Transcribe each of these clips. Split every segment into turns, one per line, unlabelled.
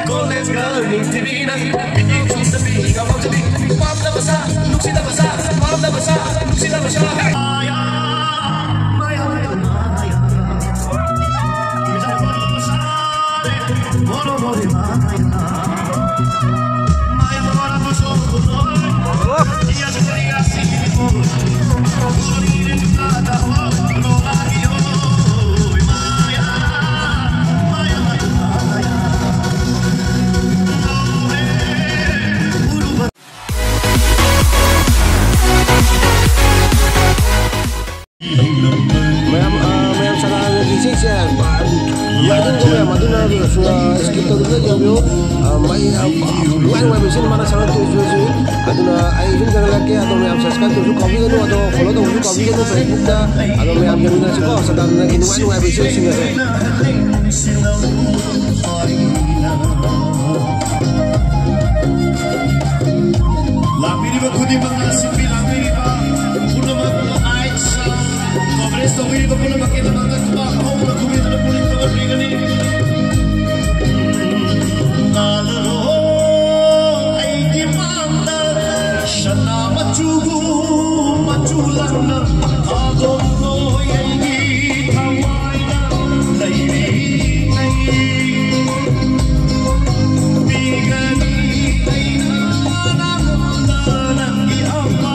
College girl ning TV na binying chung sa bi ngawang sa bi pam na basa nuksi na basa pam na basa nuksi na basa maya maya maya kita basa bolo bolo maya maya maya basa bolo dia sekali asik bolo bolo ini nada bolo lagi
Mayam sana ngising sian. Maduna sekitar juga jam yo. Mai mesin mana sana tu tu. Aduna ai jin kar lagi atau mayam subscribe tu copy kan atau follow tu copy kan Facebook dah. Atau mayam yang mana sih kau sedang lagi mai mesin singa saya. Lapiri bakudi mengasih bilang ini pak. Punya mana Aisyah. Esto voy a poner para que la manga bajo una comida de política de rigani. Nalo ay di manda shana machugu machulana adon no yangi kawaina lairi nai bigani aina na nangi amma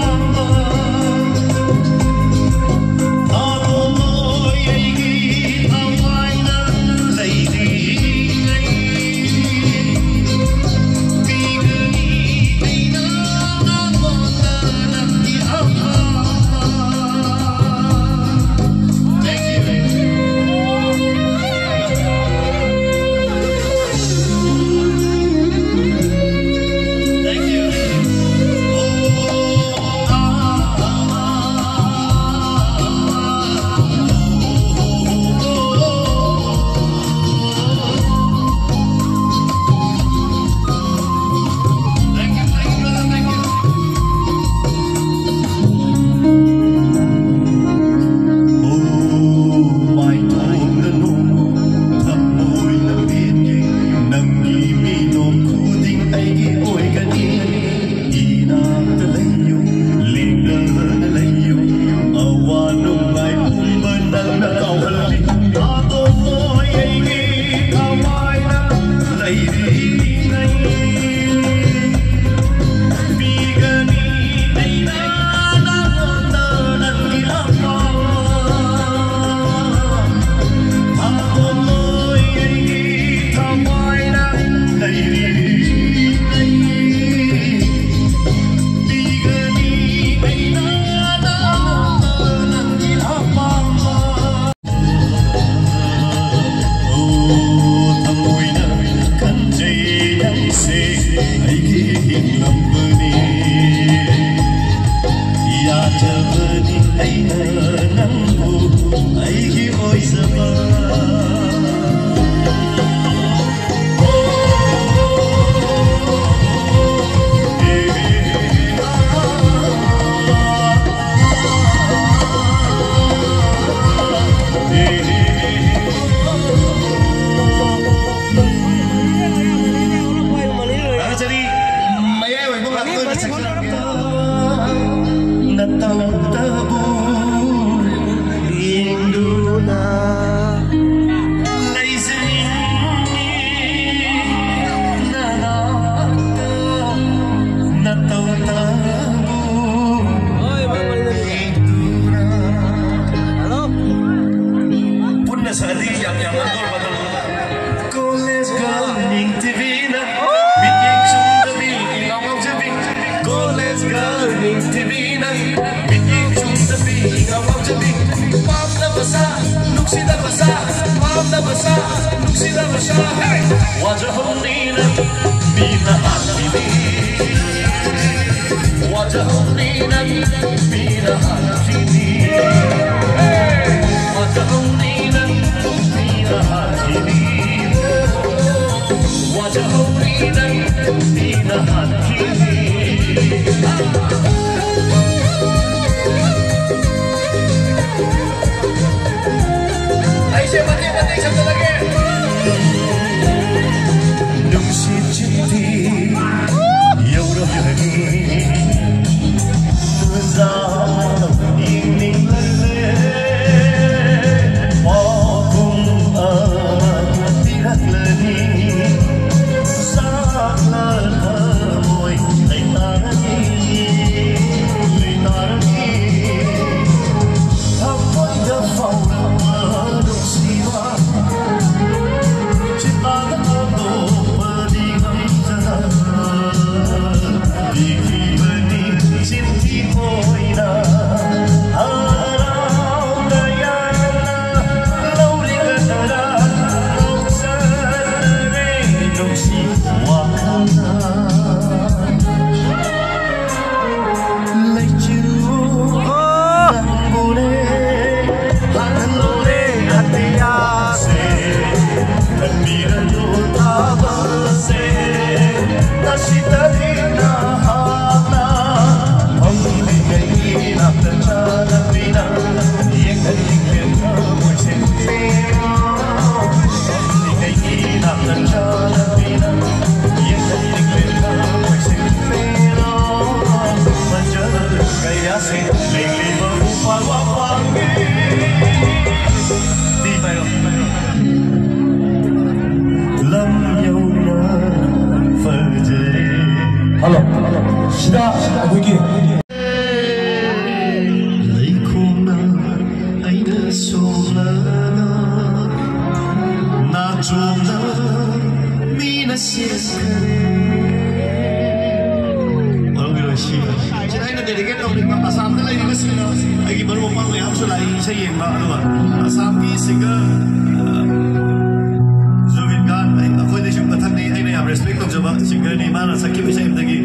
Ay, siya, pati, satu lagi.
Hello. Sida agogi.
Respect of Java, singer ni mana sakit bisa lagi.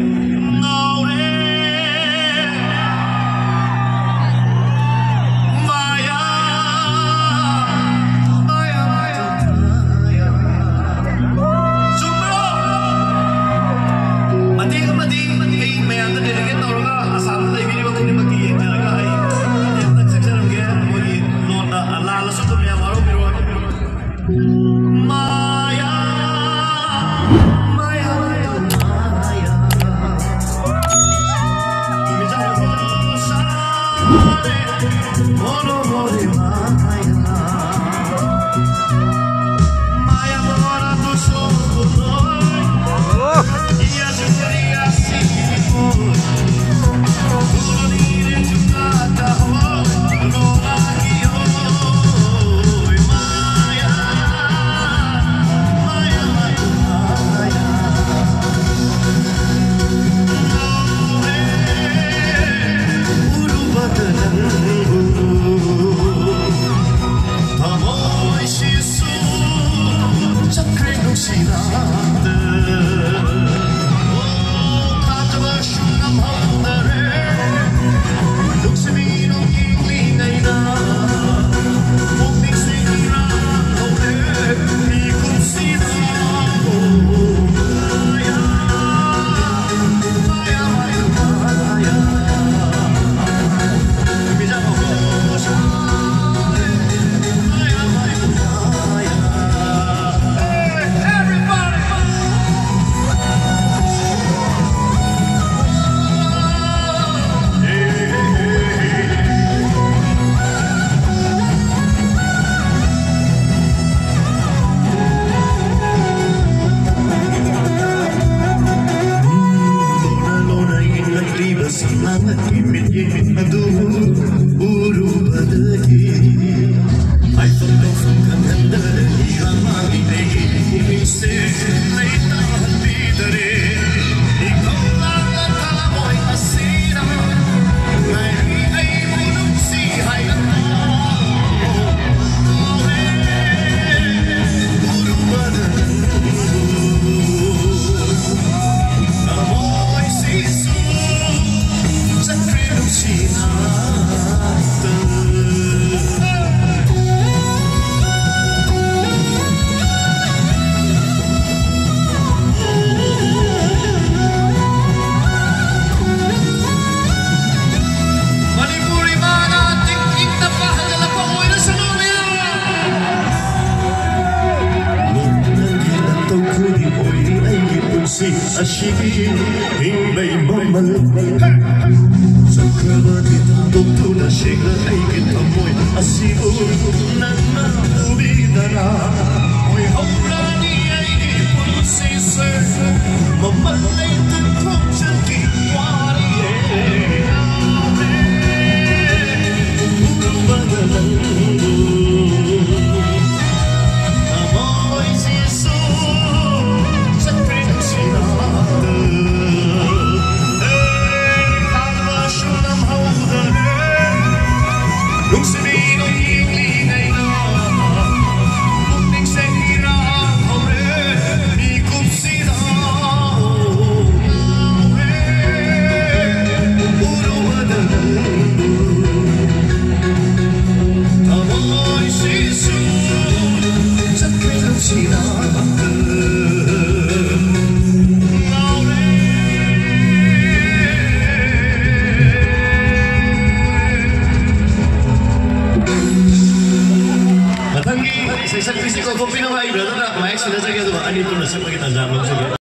Ashiki Inglay Mamal Sakrabati Tanto na Shigla Aikin Amoy Asibo Nana Ubidara Oy Homrani Aiki Pulsi Sir Mamalay Tantok Chanki Wari Saya fisiko ko pinaway brother na maayos na sa kaya ani to na sa pagkita